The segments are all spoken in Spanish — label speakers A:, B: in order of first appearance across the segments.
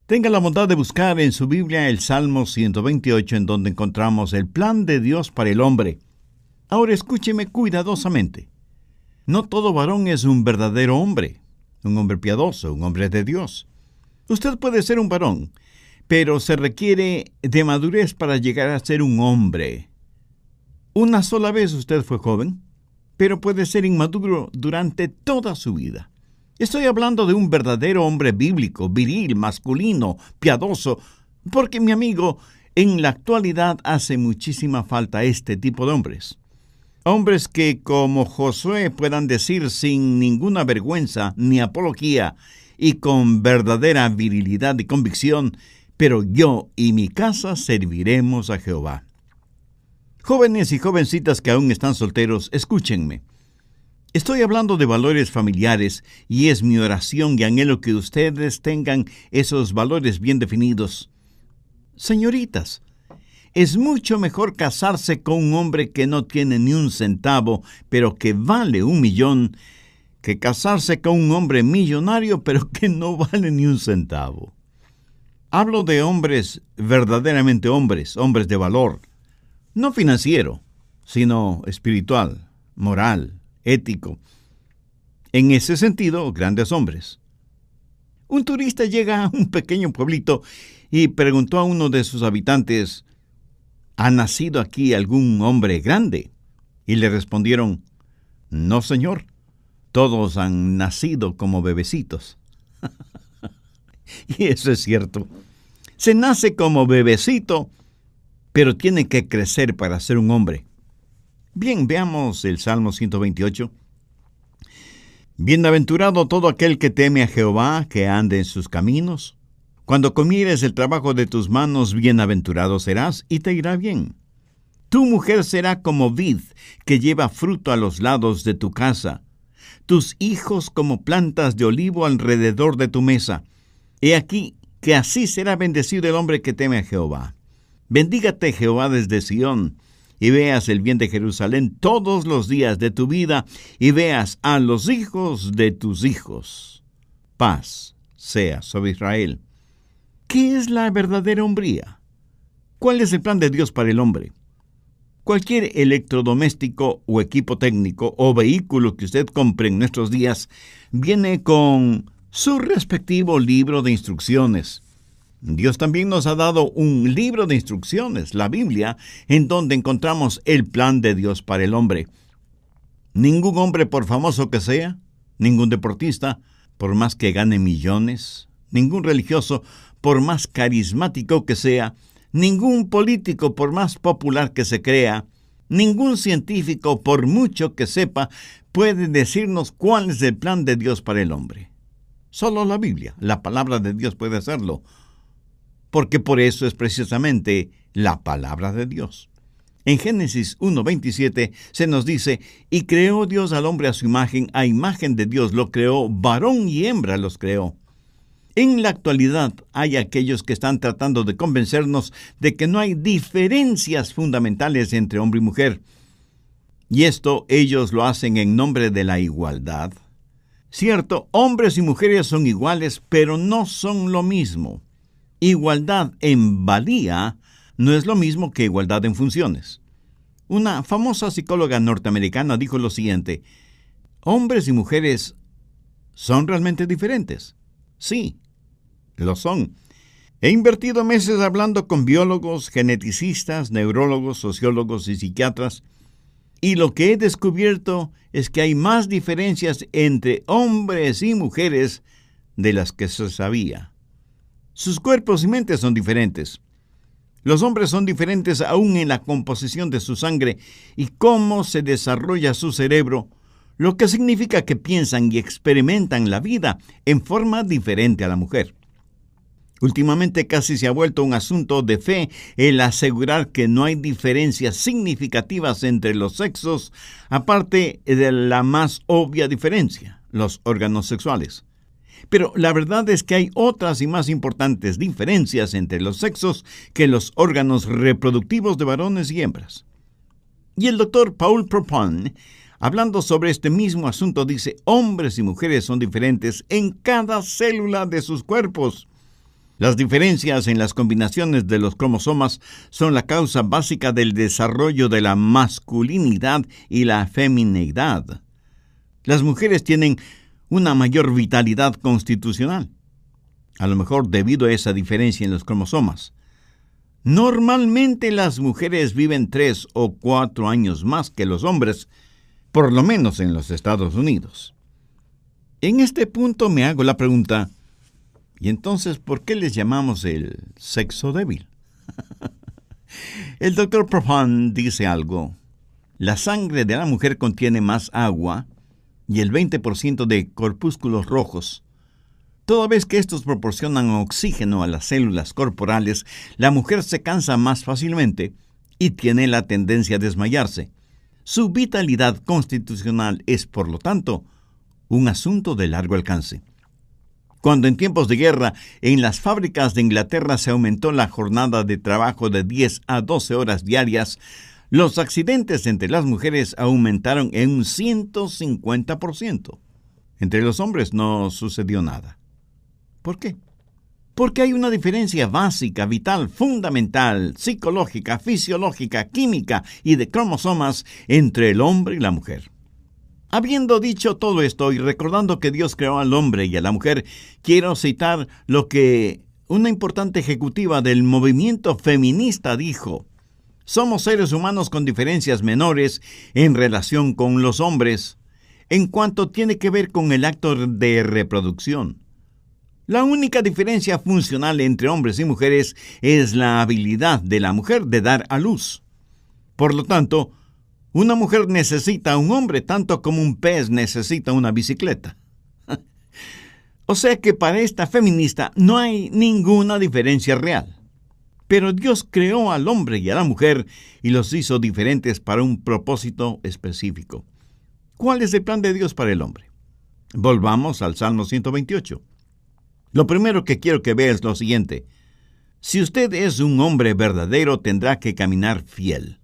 A: Tenga la bondad de buscar en su Biblia el Salmo 128, en donde encontramos el plan de Dios para el hombre. Ahora escúcheme cuidadosamente. No todo varón es un verdadero hombre, un hombre piadoso, un hombre de Dios. Usted puede ser un varón, pero se requiere de madurez para llegar a ser un hombre. Una sola vez usted fue joven, pero puede ser inmaduro durante toda su vida. Estoy hablando de un verdadero hombre bíblico, viril, masculino, piadoso, porque, mi amigo, en la actualidad hace muchísima falta este tipo de hombres. Hombres que, como Josué, puedan decir sin ninguna vergüenza ni apología y con verdadera virilidad y convicción: pero yo y mi casa serviremos a Jehová. Jóvenes y jovencitas que aún están solteros, escúchenme. Estoy hablando de valores familiares y es mi oración y anhelo que ustedes tengan esos valores bien definidos. Señoritas, es mucho mejor casarse con un hombre que no tiene ni un centavo, pero que vale 1,000,000, que casarse con un hombre millonario, pero que no vale ni un centavo. Hablo de hombres, verdaderamente hombres de valor, no financiero, sino espiritual, moral, ético. En ese sentido, grandes hombres. Un turista llega a un pequeño pueblito y preguntó a uno de sus habitantes: ¿ha nacido aquí algún hombre grande? Y le respondieron: no, señor, todos han nacido como bebecitos. Y eso es cierto. Se nace como bebecito, pero tiene que crecer para ser un hombre. Bien, veamos el Salmo 128. Bienaventurado todo aquel que teme a Jehová, que ande en sus caminos. Cuando comieres el trabajo de tus manos, bienaventurado serás y te irá bien. Tu mujer será como vid que lleva fruto a los lados de tu casa. Tus hijos como plantas de olivo alrededor de tu mesa. He aquí que así será bendecido el hombre que teme a Jehová. Bendígate Jehová desde Sión, y veas el bien de Jerusalén todos los días de tu vida, y veas a los hijos de tus hijos. Paz sea sobre Israel. ¿Qué es la verdadera hombría? ¿Cuál es el plan de Dios para el hombre? Cualquier electrodoméstico o equipo técnico o vehículo que usted compre en nuestros días viene con su respectivo libro de instrucciones. Dios también nos ha dado un libro de instrucciones, la Biblia, en donde encontramos el plan de Dios para el hombre. Ningún hombre, por famoso que sea, ningún deportista, por más que gane millones, ningún religioso, por más carismático que sea, ningún político, por más popular que se crea, ningún científico, por mucho que sepa, puede decirnos cuál es el plan de Dios para el hombre. Solo la Biblia, la palabra de Dios, puede hacerlo, porque por eso es precisamente la palabra de Dios. En Génesis 1:27 se nos dice: y creó Dios al hombre a su imagen, a imagen de Dios lo creó, varón y hembra los creó. En la actualidad hay aquellos que están tratando de convencernos de que no hay diferencias fundamentales entre hombre y mujer. Y esto ellos lo hacen en nombre de la igualdad. Cierto, hombres y mujeres son iguales, pero no son lo mismo. Igualdad en valía no es lo mismo que igualdad en funciones. Una famosa psicóloga norteamericana dijo lo siguiente: hombres y mujeres son realmente diferentes. Sí, lo son. He invertido meses hablando con biólogos, geneticistas, neurólogos, sociólogos y psiquiatras, y lo que he descubierto es que hay más diferencias entre hombres y mujeres de las que se sabía. Sus cuerpos y mentes son diferentes. Los hombres son diferentes aún en la composición de su sangre y cómo se desarrolla su cerebro, lo que significa que piensan y experimentan la vida en forma diferente a la mujer. Últimamente casi se ha vuelto un asunto de fe el asegurar que no hay diferencias significativas entre los sexos, aparte de la más obvia diferencia, los órganos sexuales. Pero la verdad es que hay otras y más importantes diferencias entre los sexos que los órganos reproductivos de varones y hembras. Y el doctor Paul Propon, hablando sobre este mismo asunto, dice: hombres y mujeres son diferentes en cada célula de sus cuerpos. Las diferencias en las combinaciones de los cromosomas son la causa básica del desarrollo de la masculinidad y la femineidad. Las mujeres tienen una mayor vitalidad constitucional, a lo mejor debido a esa diferencia en los cromosomas. Normalmente las mujeres viven 3 o 4 años más que los hombres, por lo menos en los Estados Unidos. En este punto me hago la pregunta, ¿y entonces por qué les llamamos el sexo débil? El Dr. Propan dice algo. La sangre de la mujer contiene más agua y el 20% de corpúsculos rojos. Toda vez que estos proporcionan oxígeno a las células corporales, la mujer se cansa más fácilmente y tiene la tendencia a desmayarse. Su vitalidad constitucional es, por lo tanto, un asunto de largo alcance. Cuando en tiempos de guerra en las fábricas de Inglaterra se aumentó la jornada de trabajo de 10 a 12 horas diarias, los accidentes entre las mujeres aumentaron en un 150%. Entre los hombres no sucedió nada. ¿Por qué? Porque hay una diferencia básica, vital, fundamental, psicológica, fisiológica, química y de cromosomas entre el hombre y la mujer. Habiendo dicho todo esto y recordando que Dios creó al hombre y a la mujer, quiero citar lo que una importante ejecutiva del movimiento feminista dijo. Somos seres humanos con diferencias menores en relación con los hombres, en cuanto tiene que ver con el acto de reproducción. La única diferencia funcional entre hombres y mujeres es la habilidad de la mujer de dar a luz. Por lo tanto, una mujer necesita a un hombre tanto como un pez necesita una bicicleta. O sea que para esta feminista no hay ninguna diferencia real. Pero Dios creó al hombre y a la mujer y los hizo diferentes para un propósito específico. ¿Cuál es el plan de Dios para el hombre? Volvamos al Salmo 128. Lo primero que quiero que vea es lo siguiente. Si usted es un hombre verdadero, tendrá que caminar fiel.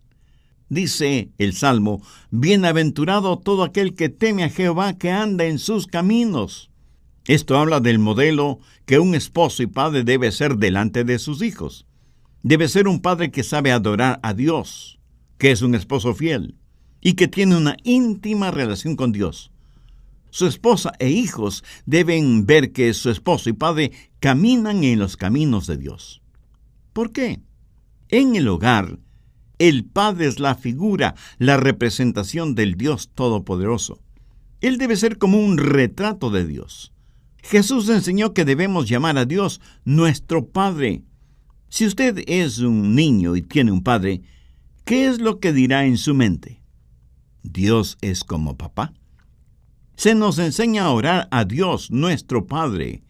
A: Dice el Salmo, bienaventurado todo aquel que teme a Jehová, que anda en sus caminos. Esto habla del modelo que un esposo y padre debe ser delante de sus hijos. Debe ser un padre que sabe adorar a Dios, que es un esposo fiel y que tiene una íntima relación con Dios. Su esposa e hijos deben ver que su esposo y padre caminan en los caminos de Dios. ¿Por qué? En el hogar, el padre es la figura, la representación del Dios Todopoderoso. Él debe ser como un retrato de Dios. Jesús enseñó que debemos llamar a Dios nuestro Padre. Si usted es un niño y tiene un padre, ¿qué es lo que dirá en su mente? ¿Dios es como papá? Se nos enseña a orar a Dios, nuestro Padre.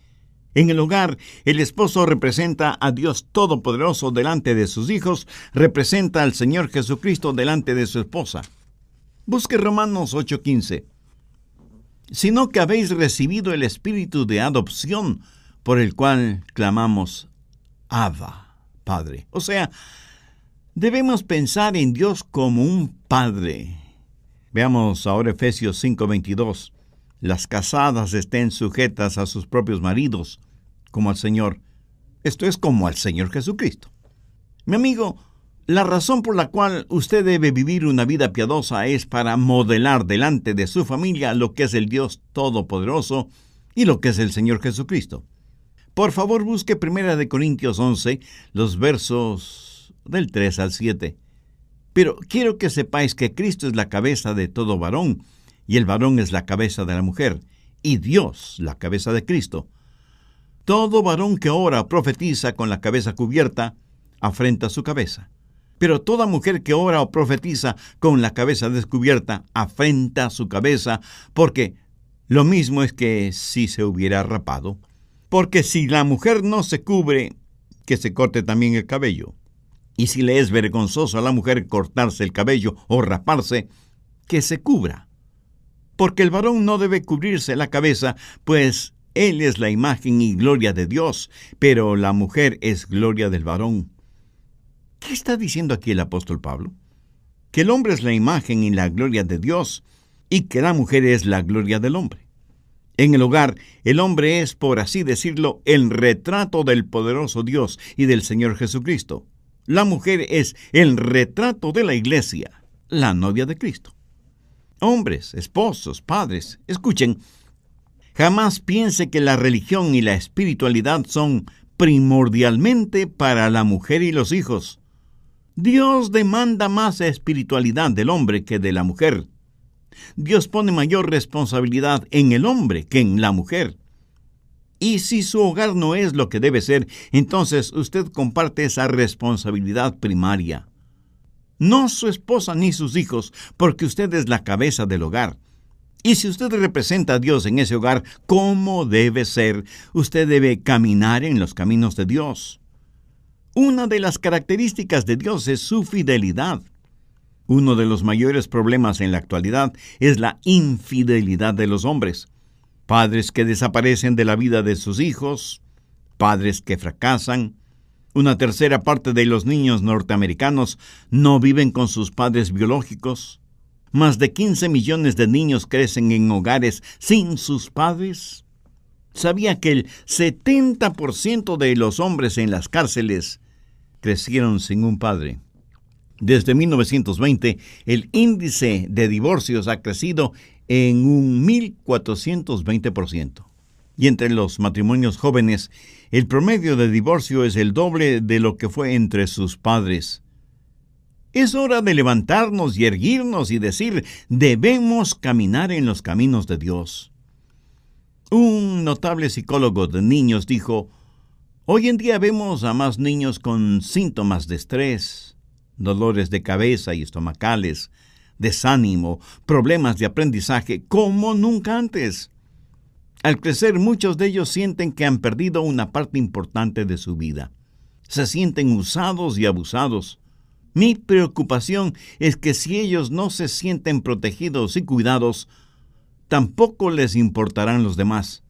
A: En el hogar, el esposo representa a Dios Todopoderoso delante de sus hijos, representa al Señor Jesucristo delante de su esposa. Busque Romanos 8:15. Sino que habéis recibido el espíritu de adopción, por el cual clamamos, Abba, Padre. O sea, debemos pensar en Dios como un Padre. Veamos ahora Efesios 5:22. Las casadas estén sujetas a sus propios maridos, como al Señor. Esto es como al Señor Jesucristo. Mi amigo, la razón por la cual usted debe vivir una vida piadosa es para modelar delante de su familia lo que es el Dios Todopoderoso y lo que es el Señor Jesucristo. Por favor, busque 1 Corintios 11, los versos del 3 al 7. Pero quiero que sepáis que Cristo es la cabeza de todo varón, y el varón es la cabeza de la mujer, y Dios la cabeza de Cristo. Todo varón que ora o profetiza con la cabeza cubierta, afrenta su cabeza. Pero toda mujer que ora o profetiza con la cabeza descubierta, afrenta su cabeza, porque lo mismo es que si se hubiera rapado. Porque si la mujer no se cubre, que se corte también el cabello. Y si le es vergonzoso a la mujer cortarse el cabello o raparse, que se cubra. Porque el varón no debe cubrirse la cabeza, pues él es la imagen y gloria de Dios, pero la mujer es gloria del varón. ¿Qué está diciendo aquí el apóstol Pablo? Que el hombre es la imagen y la gloria de Dios, y que la mujer es la gloria del hombre. En el hogar, el hombre es, por así decirlo, el retrato del poderoso Dios y del Señor Jesucristo. La mujer es el retrato de la iglesia, la novia de Cristo. Hombres, esposos, padres, escuchen, jamás piense que la religión y la espiritualidad son primordialmente para la mujer y los hijos. Dios demanda más espiritualidad del hombre que de la mujer. Dios pone mayor responsabilidad en el hombre que en la mujer. Y si su hogar no es lo que debe ser, entonces usted comparte esa responsabilidad primaria. No su esposa ni sus hijos, porque usted es la cabeza del hogar. Y si usted representa a Dios en ese hogar, ¿cómo debe ser? Usted debe caminar en los caminos de Dios. Una de las características de Dios es su fidelidad. Uno de los mayores problemas en la actualidad es la infidelidad de los hombres. Padres que desaparecen de la vida de sus hijos, padres que fracasan. Una tercera parte de los niños norteamericanos no viven con sus padres biológicos. Más de 15 millones de niños crecen en hogares sin sus padres. ¿Sabía que el 70% de los hombres en las cárceles crecieron sin un padre? Desde 1920, el índice de divorcios ha crecido en un 1.420%. Y entre los matrimonios jóvenes, el promedio de divorcio es el doble de lo que fue entre sus padres. Es hora de levantarnos y erguirnos y decir, debemos caminar en los caminos de Dios. Un notable psicólogo de niños dijo, hoy en día vemos a más niños con síntomas de estrés, dolores de cabeza y estomacales, desánimo, problemas de aprendizaje, como nunca antes. Al crecer, muchos de ellos sienten que han perdido una parte importante de su vida. Se sienten usados y abusados. Mi preocupación es que si ellos no se sienten protegidos y cuidados, tampoco les importarán los demás.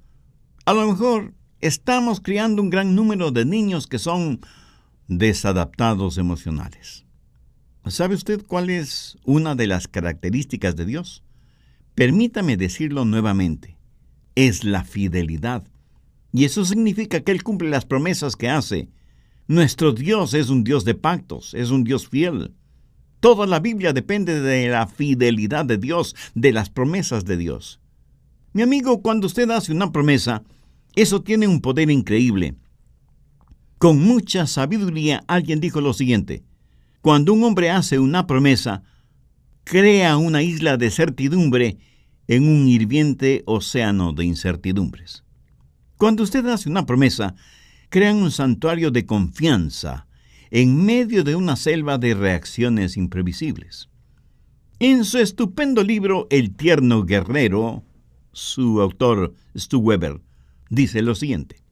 A: A lo mejor estamos criando un gran número de niños que son desadaptados emocionales. ¿Sabe usted cuál es una de las características de Dios? Permítame decirlo nuevamente. Es la fidelidad. Y eso significa que Él cumple las promesas que hace. Nuestro Dios es un Dios de pactos, es un Dios fiel. Toda la Biblia depende de la fidelidad de Dios, de las promesas de Dios. Mi amigo, cuando usted hace una promesa, eso tiene un poder increíble. Con mucha sabiduría, alguien dijo lo siguiente: cuando un hombre hace una promesa, crea una isla de certidumbre en un hirviente océano de incertidumbres. Cuando usted hace una promesa, crea un santuario de confianza en medio de una selva de reacciones imprevisibles. En su estupendo libro El tierno guerrero, su autor, Stu Weber, dice lo siguiente: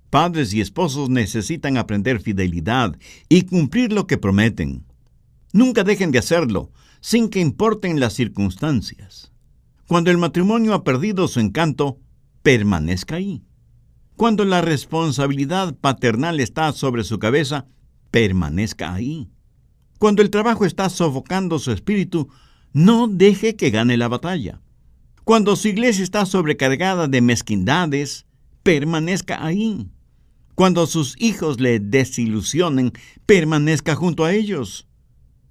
A: padres y esposos necesitan aprender fidelidad y cumplir lo que prometen. Nunca dejen de hacerlo, sin que importen las circunstancias. Cuando el matrimonio ha perdido su encanto, permanezca ahí. Cuando la responsabilidad paternal está sobre su cabeza, permanezca ahí. Cuando el trabajo está sofocando su espíritu, no deje que gane la batalla. Cuando su iglesia está sobrecargada de mezquindades, permanezca ahí. Cuando sus hijos le desilusionen, permanezca junto a ellos.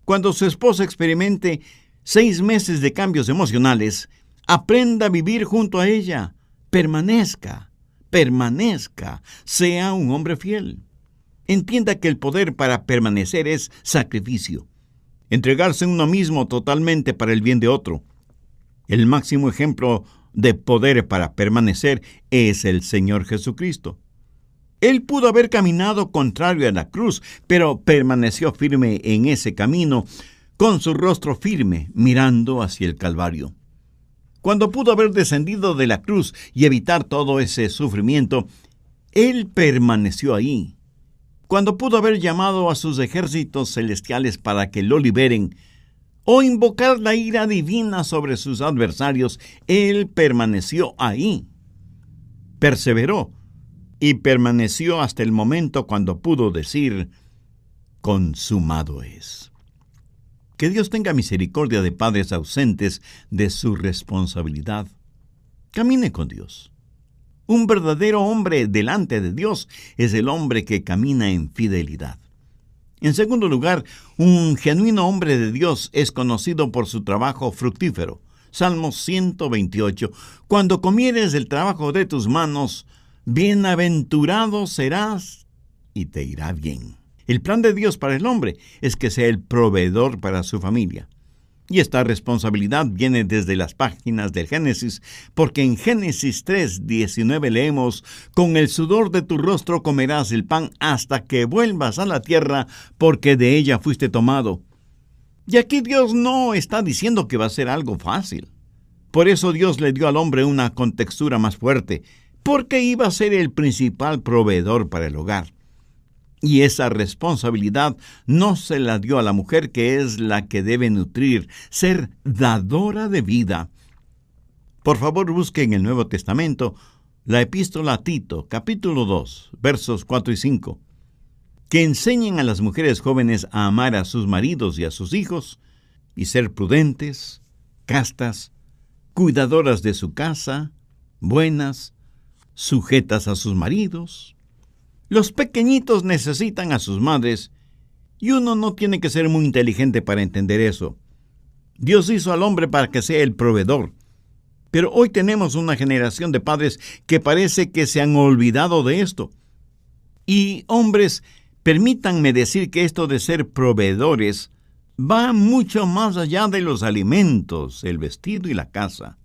A: Cuando su esposa experimente 6 meses de cambios emocionales, aprenda a vivir junto a ella. Permanezca, sea un hombre fiel. Entienda que el poder para permanecer es sacrificio. Entregarse uno mismo totalmente para el bien de otro. El máximo ejemplo de poder para permanecer es el Señor Jesucristo. Él pudo haber caminado contrario a la cruz, pero permaneció firme en ese camino, con su rostro firme, mirando hacia el Calvario. Cuando pudo haber descendido de la cruz y evitar todo ese sufrimiento, Él permaneció ahí. Cuando pudo haber llamado a sus ejércitos celestiales para que lo liberen, o invocar la ira divina sobre sus adversarios, Él permaneció ahí. Perseveró y permaneció hasta el momento cuando pudo decir: consumado es. Que Dios tenga misericordia de padres ausentes de su responsabilidad. Camine con Dios. Un verdadero hombre delante de Dios es el hombre que camina en fidelidad. En segundo lugar, un genuino hombre de Dios es conocido por su trabajo fructífero. Salmo 128. Cuando comieres del trabajo de tus manos, bienaventurado serás y te irá bien. El plan de Dios para el hombre es que sea el proveedor para su familia. Y esta responsabilidad viene desde las páginas del Génesis, porque en Génesis 3:19 leemos: con el sudor de tu rostro comerás el pan hasta que vuelvas a la tierra, porque de ella fuiste tomado. Y aquí Dios no está diciendo que va a ser algo fácil. Por eso Dios le dio al hombre una contextura más fuerte, porque iba a ser el principal proveedor para el hogar. Y esa responsabilidad no se la dio a la mujer, que es la que debe nutrir, ser dadora de vida. Por favor, busque en el Nuevo Testamento la epístola a Tito, capítulo 2, versos 4 y 5, que enseñen a las mujeres jóvenes a amar a sus maridos y a sus hijos, y ser prudentes, castas, cuidadoras de su casa, buenas, sujetas a sus maridos. Los pequeñitos necesitan a sus madres, y uno no tiene que ser muy inteligente para entender eso. Dios hizo al hombre para que sea el proveedor. Pero hoy tenemos una generación de padres que parece que se han olvidado de esto. Y hombres, permítanme decir que esto de ser proveedores va mucho más allá de los alimentos, el vestido y la casa.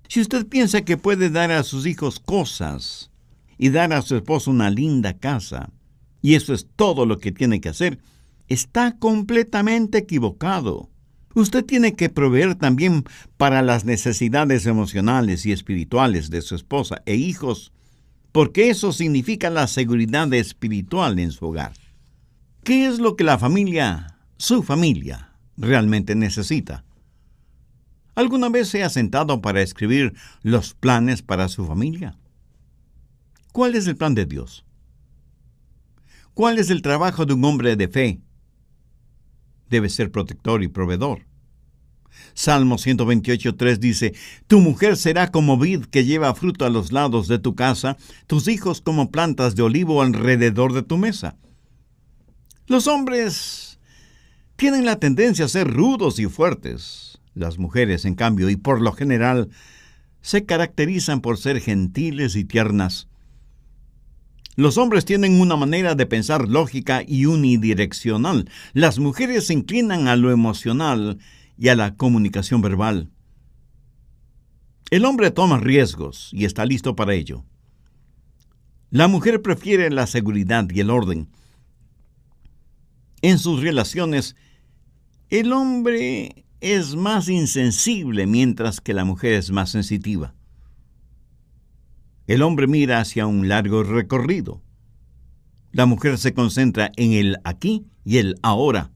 A: Si usted piensa que puede dar a sus hijos cosas y dar a su esposo una linda casa, y eso es todo lo que tiene que hacer, está completamente equivocado. Usted tiene que proveer también para las necesidades emocionales y espirituales de su esposa e hijos, porque eso significa la seguridad espiritual en su hogar. ¿Qué es lo que la familia, su familia, realmente necesita? ¿Alguna vez se ha sentado para escribir los planes para su familia? ¿Cuál es el plan de Dios? ¿Cuál es el trabajo de un hombre de fe? Debe ser protector y proveedor. Salmo 128:3 dice: tu mujer será como vid que lleva fruto a los lados de tu casa, tus hijos como plantas de olivo alrededor de tu mesa. Los hombres tienen la tendencia a ser rudos y fuertes. Las mujeres, en cambio, y por lo general, se caracterizan por ser gentiles y tiernas. Los hombres tienen una manera de pensar lógica y unidireccional. Las mujeres se inclinan a lo emocional y a la comunicación verbal. El hombre toma riesgos y está listo para ello. La mujer prefiere la seguridad y el orden. En sus relaciones, el hombre es más insensible, mientras que la mujer es más sensitiva. El hombre mira hacia un largo recorrido. La mujer se concentra en el aquí y el ahora.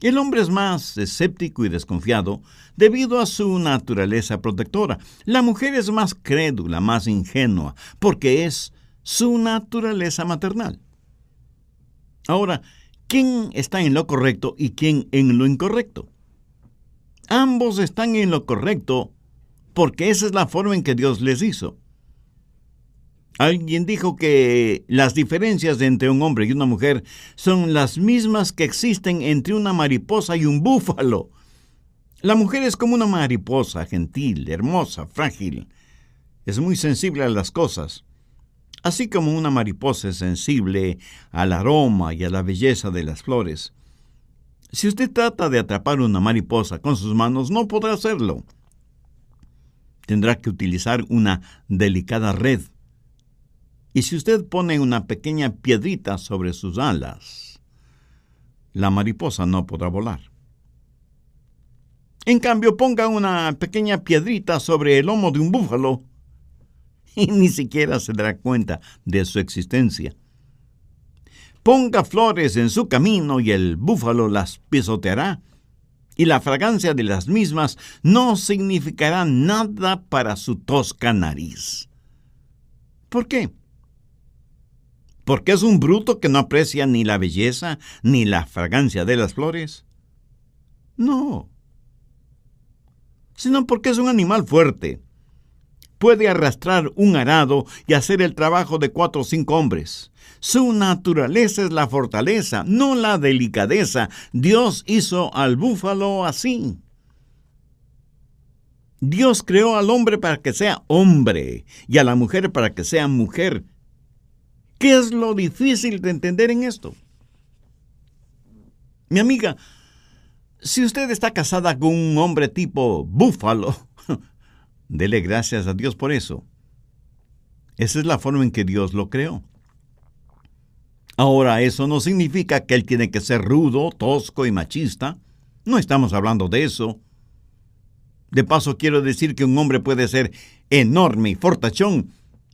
A: El hombre es más escéptico y desconfiado debido a su naturaleza protectora. La mujer es más crédula, más ingenua, porque es su naturaleza maternal. Ahora, ¿quién está en lo correcto y quién en lo incorrecto? Ambos están en lo correcto porque esa es la forma en que Dios les hizo. Alguien dijo que las diferencias entre un hombre y una mujer son las mismas que existen entre una mariposa y un búfalo. La mujer es como una mariposa, gentil, hermosa, frágil. Es muy sensible a las cosas, así como una mariposa es sensible al aroma y a la belleza de las flores. Si usted trata de atrapar una mariposa con sus manos, no podrá hacerlo. Tendrá que utilizar una delicada red. Y si usted pone una pequeña piedrita sobre sus alas, la mariposa no podrá volar. En cambio, ponga una pequeña piedrita sobre el lomo de un búfalo y ni siquiera se dará cuenta de su existencia. Ponga flores en su camino y el búfalo las pisoteará, y la fragancia de las mismas no significará nada para su tosca nariz. ¿Por qué? ¿Porque es un bruto que no aprecia ni la belleza ni la fragancia de las flores? No. Sino porque es un animal fuerte, puede arrastrar un arado y hacer el trabajo de 4 o 5 hombres. Su naturaleza es la fortaleza, no la delicadeza. Dios hizo al búfalo así. Dios creó al hombre para que sea hombre y a la mujer para que sea mujer. ¿Qué es lo difícil de entender en esto? Mi amiga, si usted está casada con un hombre tipo búfalo, dele gracias a Dios por eso. Esa es la forma en que Dios lo creó. Ahora, eso no significa que él tiene que ser rudo, tosco y machista. No estamos hablando de eso. De paso, quiero decir que un hombre puede ser enorme y fortachón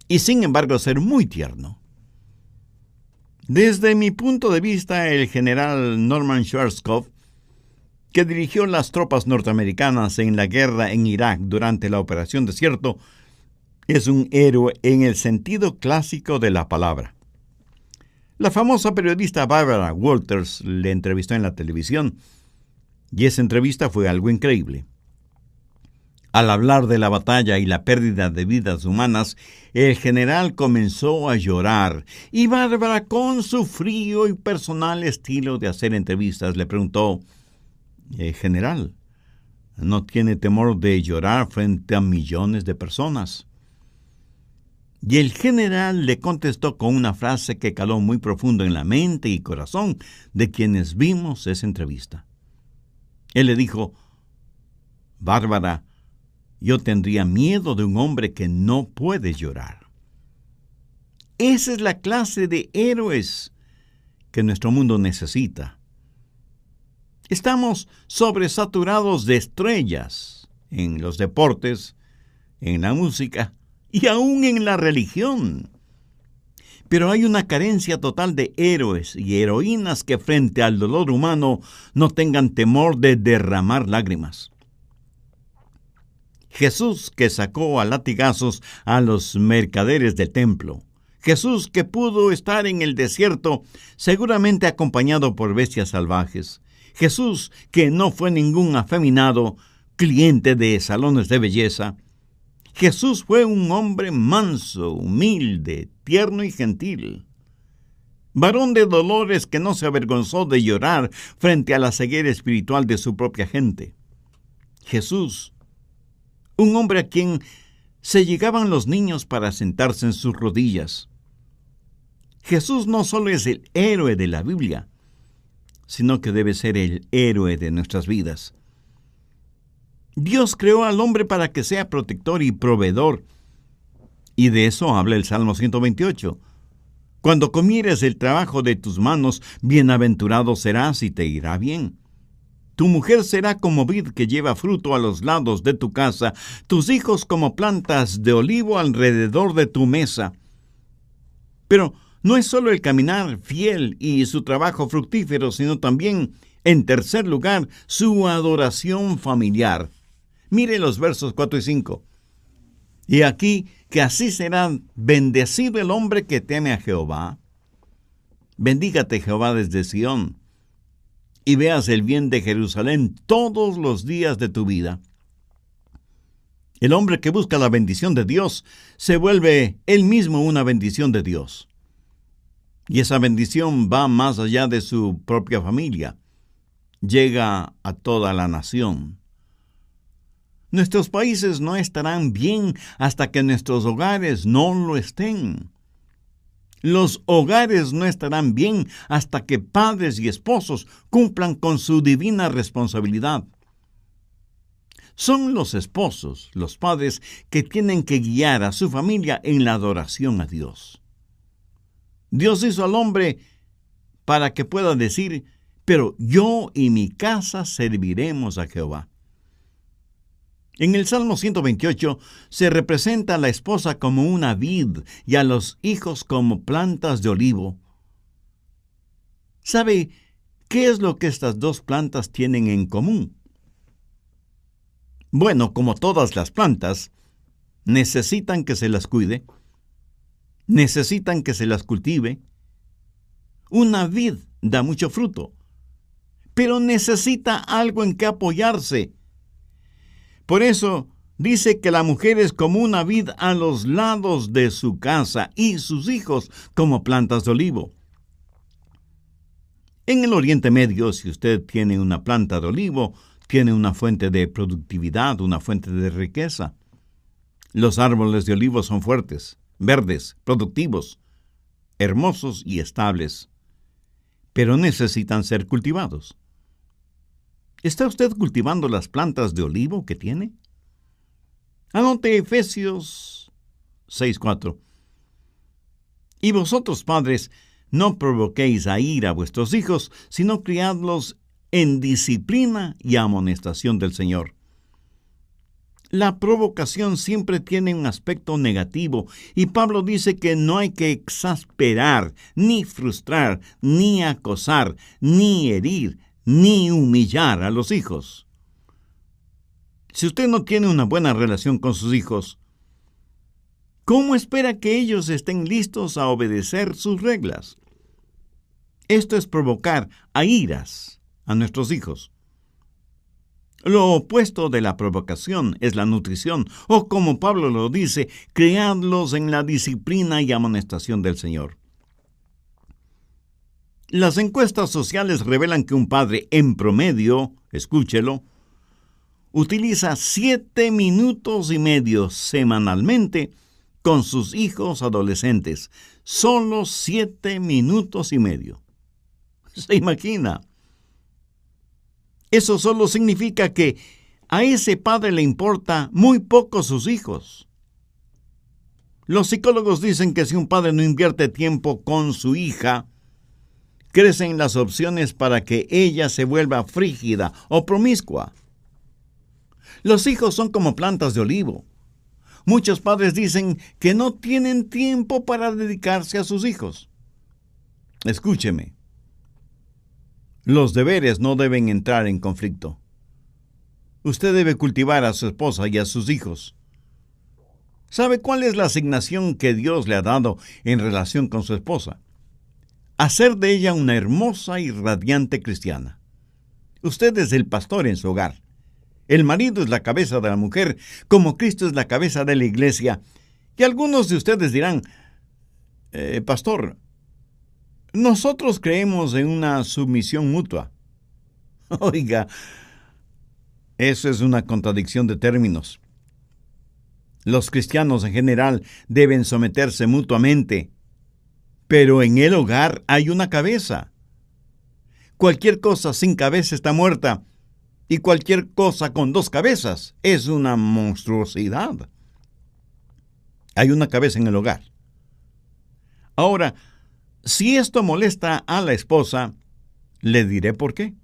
A: y sin embargo ser muy tierno. Desde mi punto de vista, el general Norman Schwarzkopf, que dirigió las tropas norteamericanas en la guerra en Irak durante la Operación Desierto, es un héroe en el sentido clásico de la palabra. La famosa periodista Barbara Walters le entrevistó en la televisión y esa entrevista fue algo increíble. Al hablar de la batalla y la pérdida de vidas humanas, el general comenzó a llorar y Bárbara, con su frío y personal estilo de hacer entrevistas, le preguntó: General, ¿no tiene temor de llorar frente a millones de personas? Y el general le contestó con una frase que caló muy profundo en la mente y corazón de quienes vimos esa entrevista. Él le dijo: Bárbara, yo tendría miedo de un hombre que no puede llorar. Esa es la clase de héroes que nuestro mundo necesita. Estamos sobresaturados de estrellas en los deportes, en la música y aún en la religión. Pero hay una carencia total de héroes y heroínas que frente al dolor humano no tengan temor de derramar lágrimas. Jesús, que sacó a latigazos a los mercaderes del templo. Jesús, que pudo estar en el desierto seguramente acompañado por bestias salvajes. Jesús, que no fue ningún afeminado, cliente de salones de belleza. Jesús fue un hombre manso, humilde, tierno y gentil. Varón de dolores que no se avergonzó de llorar frente a la ceguera espiritual de su propia gente. Jesús, un hombre a quien se llegaban los niños para sentarse en sus rodillas. Jesús no solo es el héroe de la Biblia, sino que debe ser el héroe de nuestras vidas. Dios creó al hombre para que sea protector y proveedor, y de eso habla el Salmo 128. Cuando comieres el trabajo de tus manos, bienaventurado serás y te irá bien. Tu mujer será como vid que lleva fruto a los lados de tu casa, tus hijos como plantas de olivo alrededor de tu mesa. Pero no es solo el caminar fiel y su trabajo fructífero, sino también, en tercer lugar, su adoración familiar. Mire los versos 4 y 5. Y aquí que así será bendecido el hombre que teme a Jehová. Bendígate Jehová desde Sión, y veas el bien de Jerusalén todos los días de tu vida. El hombre que busca la bendición de Dios se vuelve él mismo una bendición de Dios. Y esa bendición va más allá de su propia familia. Llega a toda la nación. Nuestros países no estarán bien hasta que nuestros hogares no lo estén. Los hogares no estarán bien hasta que padres y esposos cumplan con su divina responsabilidad. Son los esposos, los padres, que tienen que guiar a su familia en la adoración a Dios. Dios hizo al hombre para que pueda decir: pero yo y mi casa serviremos a Jehová. En el Salmo 128 se representa a la esposa como una vid y a los hijos como plantas de olivo. ¿Sabe qué es lo que estas dos plantas tienen en común? Bueno, como todas las plantas, necesitan que se las cuide, necesitan que se las cultive. Una vid da mucho fruto, pero necesita algo en que apoyarse. Por eso, Dice que la mujer es como una vid a los lados de su casa y sus hijos como plantas de olivo. En el Oriente Medio, si usted tiene una planta de olivo, tiene una fuente de productividad, una fuente de riqueza. Los árboles de olivo son fuertes, verdes, productivos, hermosos y estables, pero necesitan ser cultivados. ¿Está usted cultivando las plantas de olivo que tiene? Anote Efesios 6:4. Y vosotros, padres, no provoquéis a ira a vuestros hijos, sino criadlos en disciplina y amonestación del Señor. La provocación siempre tiene un aspecto negativo, y Pablo dice que no hay que exasperar, ni frustrar, ni acosar, ni herir, ni humillar a los hijos. Si usted no tiene una buena relación con sus hijos, ¿cómo espera que ellos estén listos a obedecer sus reglas? Esto es provocar a iras a nuestros hijos. Lo opuesto de la provocación es la nutrición, o como Pablo lo dice, criadlos en la disciplina y amonestación del Señor. Las encuestas sociales revelan que un padre en promedio, escúchelo, utiliza 7 minutos y medio semanalmente con sus hijos adolescentes. Solo 7 minutos y medio. ¿Se imagina? Eso solo significa que a ese padre le importa muy poco sus hijos. Los psicólogos dicen que si un padre no invierte tiempo con su hija, crecen las opciones para que ella se vuelva frígida o promiscua. Los hijos son como plantas de olivo. Muchos padres dicen que no tienen tiempo para dedicarse a sus hijos. Escúcheme. Los deberes no deben entrar en conflicto. Usted debe cultivar a su esposa y a sus hijos. ¿Sabe cuál es la asignación que Dios le ha dado en relación con su esposa? Hacer de ella una hermosa y radiante cristiana. Usted es el pastor en su hogar. El marido es la cabeza de la mujer, como Cristo es la cabeza de la iglesia. Y algunos de ustedes dirán, pastor, nosotros creemos en una sumisión mutua. Oiga, eso es una contradicción de términos. Los cristianos en general deben someterse mutuamente, pero en el hogar hay una cabeza. Cualquier cosa sin cabeza está muerta, y cualquier cosa con 2 cabezas es una monstruosidad. Hay una cabeza en el hogar. Ahora, si esto molesta a la esposa, le diré por qué.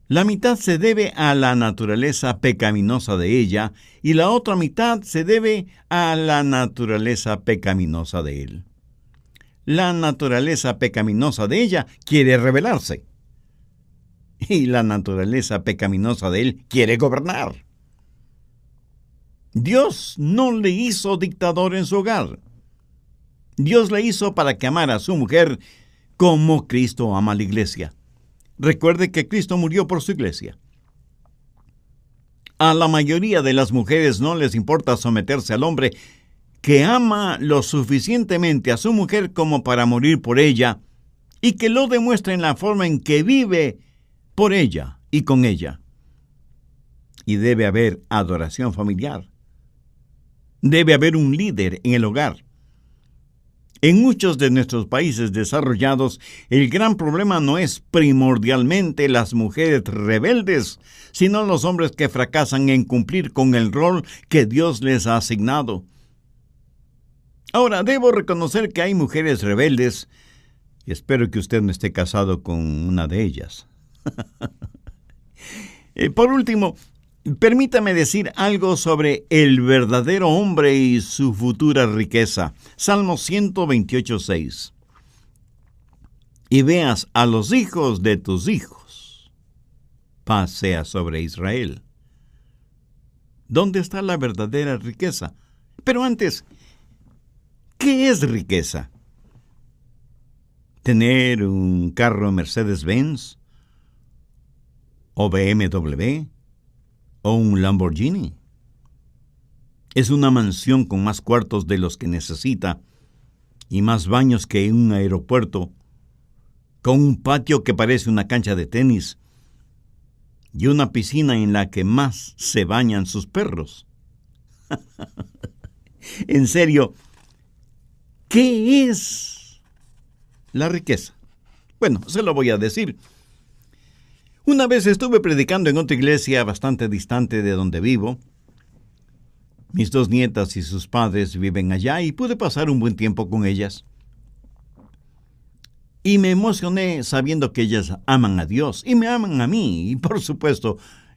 A: La mitad se debe a la naturaleza pecaminosa de ella y la otra mitad se debe a la naturaleza pecaminosa de él. La naturaleza pecaminosa de ella quiere rebelarse y la naturaleza pecaminosa de él quiere gobernar. Dios no le hizo dictador en su hogar. Dios le hizo para que amara a su mujer como Cristo ama a la iglesia. Recuerde que Cristo murió por su iglesia. A la mayoría de las mujeres no les importa someterse al hombre que ama lo suficientemente a su mujer como para morir por ella y que lo demuestra en la forma en que vive por ella y con ella. Y debe haber adoración familiar. Debe haber un líder en el hogar. En muchos de nuestros países desarrollados, el gran problema no es primordialmente las mujeres rebeldes, sino los hombres que fracasan en cumplir con el rol que Dios les ha asignado. Ahora, debo reconocer que hay mujeres rebeldes, y espero que usted no esté casado con una de ellas. Por último, permítame decir algo sobre el verdadero hombre y su futura riqueza. Salmo 128:6. Y veas a los hijos de tus hijos. Paz sea sobre Israel. ¿Dónde está la verdadera riqueza? Pero antes, ¿qué es riqueza? ¿Tener un carro Mercedes-Benz? ¿O BMW? ¿O un Lamborghini? Es una mansión con más cuartos de los que necesita y más baños que un aeropuerto, con un patio que parece una cancha de tenis y una piscina en la que más se bañan sus perros. En serio, ¿qué es la riqueza? Bueno, se lo voy a decir. Una vez estuve predicando en otra iglesia bastante distante de donde vivo. Mis 2 nietas y sus padres viven allá y pude pasar un buen tiempo con ellas. Y me emocioné sabiendo que ellas aman a Dios y me aman a mí. Y por supuesto,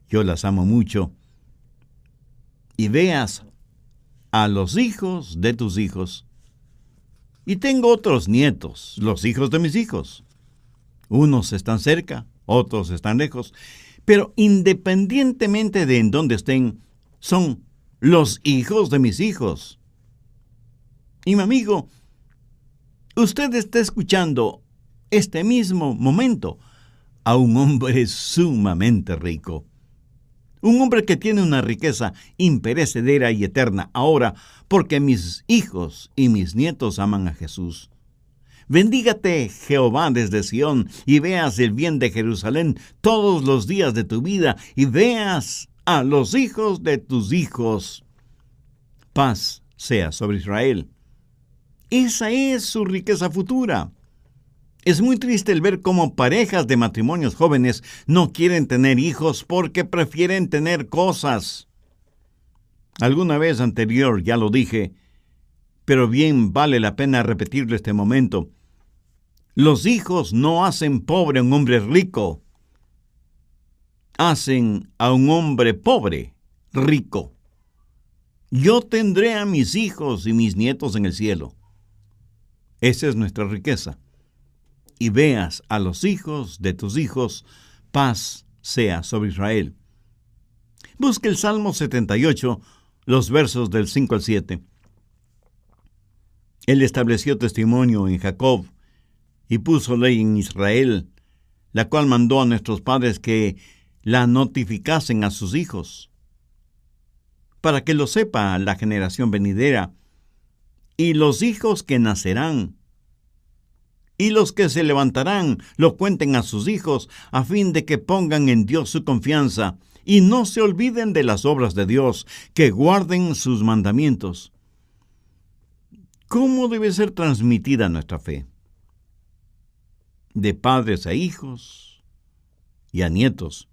A: yo las amo mucho. Y veas a los hijos de tus hijos. Y tengo otros nietos, los hijos de mis hijos. Unos están cerca, otros están lejos. Pero independientemente de en dónde estén, son los hijos de mis hijos. Y mi amigo, usted está escuchando este mismo momento a un hombre sumamente rico. Un hombre que tiene una riqueza imperecedera y eterna ahora, porque mis hijos y mis nietos aman a Jesús. Bendígate, Jehová, desde Sión, y veas el bien de Jerusalén todos los días de tu vida, y veas a los hijos de tus hijos. Paz sea sobre Israel. Esa es su riqueza futura. Es muy triste el ver cómo parejas de matrimonios jóvenes no quieren tener hijos porque prefieren tener cosas. Alguna vez anterior ya lo dije, pero bien vale la pena repetirlo este momento. Los hijos no hacen pobre a un hombre rico. Hacen a un hombre pobre rico. Yo tendré a mis hijos y mis nietos en el cielo. Esa es nuestra riqueza. Y veas a los hijos de tus hijos, paz sea sobre Israel. Busque el Salmo 78, los versos del 5 al 7. Él estableció testimonio en Jacob y puso ley en Israel, la cual mandó a nuestros padres que la notificasen a sus hijos, para que lo sepa la generación venidera, y los hijos que nacerán, y los que se levantarán lo cuenten a sus hijos, a fin de que pongan en Dios su confianza, y no se olviden de las obras de Dios, que guarden sus mandamientos. ¿Cómo debe ser transmitida nuestra fe? De padres a hijos y a nietos.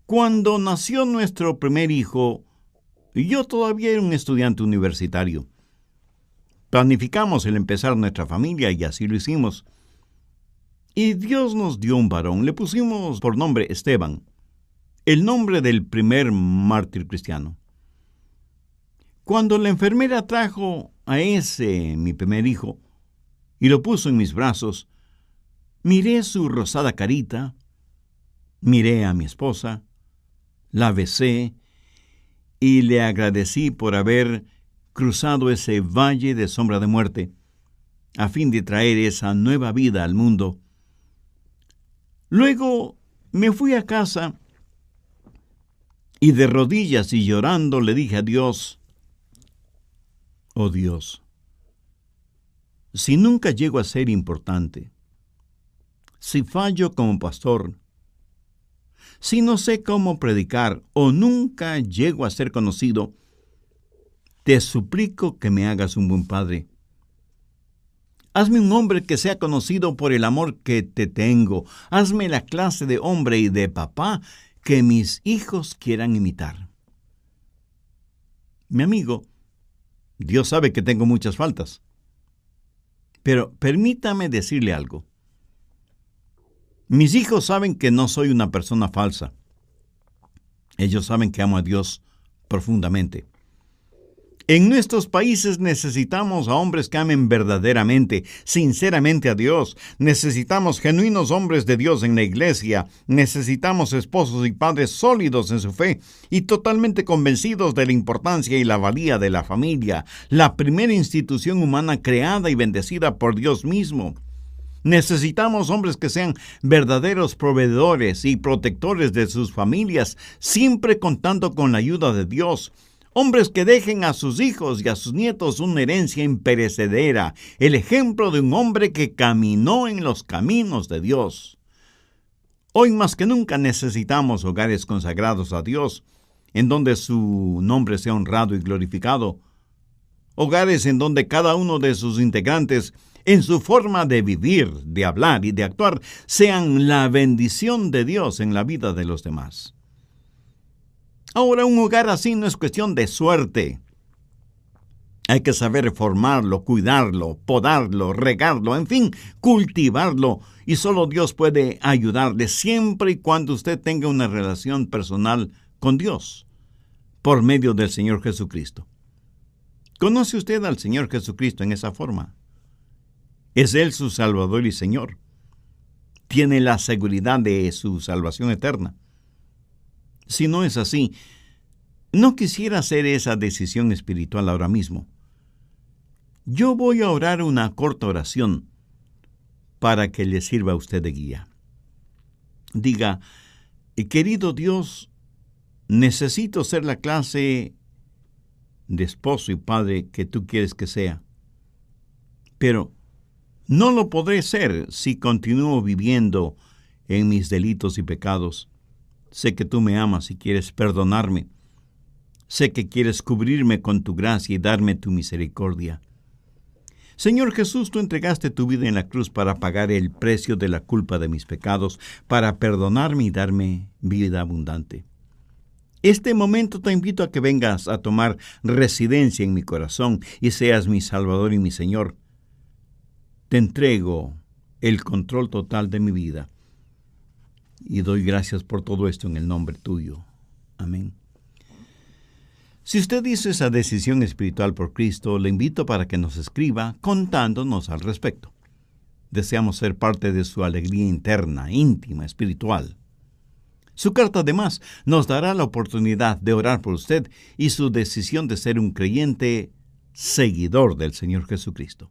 A: Cuando nació nuestro primer hijo, yo todavía era un estudiante universitario. Planificamos el empezar nuestra familia y así lo hicimos. Y Dios nos dio un varón. Le pusimos por nombre Esteban, el nombre del primer mártir cristiano. Cuando la enfermera trajo a ese, mi primer hijo, y lo puso en mis brazos, miré su rosada carita, miré a mi esposa, la besé y le agradecí por haber cruzado ese valle de sombra de muerte, a fin de traer esa nueva vida al mundo. Luego me fui a casa y de rodillas y llorando le dije a Dios: oh Dios, si nunca llego a ser importante, si fallo como pastor, si no sé cómo predicar o nunca llego a ser conocido, te suplico que me hagas un buen padre. Hazme un hombre que sea conocido por el amor que te tengo. Hazme la clase de hombre y de papá que mis hijos quieran imitar. Mi amigo, Dios sabe que tengo muchas faltas. Pero permítame decirle algo. Mis hijos saben que no soy una persona falsa. Ellos saben que amo a Dios profundamente. En nuestros países necesitamos a hombres que amen verdaderamente, sinceramente a Dios. Necesitamos genuinos hombres de Dios en la iglesia. Necesitamos esposos y padres sólidos en su fe y totalmente convencidos de la importancia y la valía de la familia, la primera institución humana creada y bendecida por Dios mismo. Necesitamos hombres que sean verdaderos proveedores y protectores de sus familias, siempre contando con la ayuda de Dios. Hombres que dejen a sus hijos y a sus nietos una herencia imperecedera, el ejemplo de un hombre que caminó en los caminos de Dios. Hoy más que nunca necesitamos hogares consagrados a Dios, en donde su nombre sea honrado y glorificado. Hogares en donde cada uno de sus integrantes, en su forma de vivir, de hablar y de actuar, sean la bendición de Dios en la vida de los demás. Ahora, un hogar así no es cuestión de suerte. Hay que saber formarlo, cuidarlo, podarlo, regarlo, en fin, cultivarlo. Y solo Dios puede ayudarle siempre y cuando usted tenga una relación personal con Dios, por medio del Señor Jesucristo. ¿Conoce usted al Señor Jesucristo en esa forma? ¿Es Él su Salvador y Señor? ¿Tiene la seguridad de su salvación eterna? Si no es así, no quisiera hacer esa decisión espiritual ahora mismo. Yo voy a orar una corta oración para que le sirva a usted de guía. Diga: querido Dios, necesito ser la clase de esposo y padre que tú quieres que sea. Pero no lo podré ser si continúo viviendo en mis delitos y pecados. Sé que tú me amas y quieres perdonarme. Sé que quieres cubrirme con tu gracia y darme tu misericordia. Señor Jesús, tú entregaste tu vida en la cruz para pagar el precio de la culpa de mis pecados, para perdonarme y darme vida abundante. Este momento te invito a que vengas a tomar residencia en mi corazón y seas mi Salvador y mi Señor. Te entrego el control total de mi vida. Y doy gracias por todo esto en el nombre tuyo. Amén. Si usted hizo esa decisión espiritual por Cristo, le invito para que nos escriba contándonos al respecto. Deseamos ser parte de su alegría interna, íntima, espiritual. Su carta, además, nos dará la oportunidad de orar por usted y su decisión de ser un creyente seguidor del Señor Jesucristo.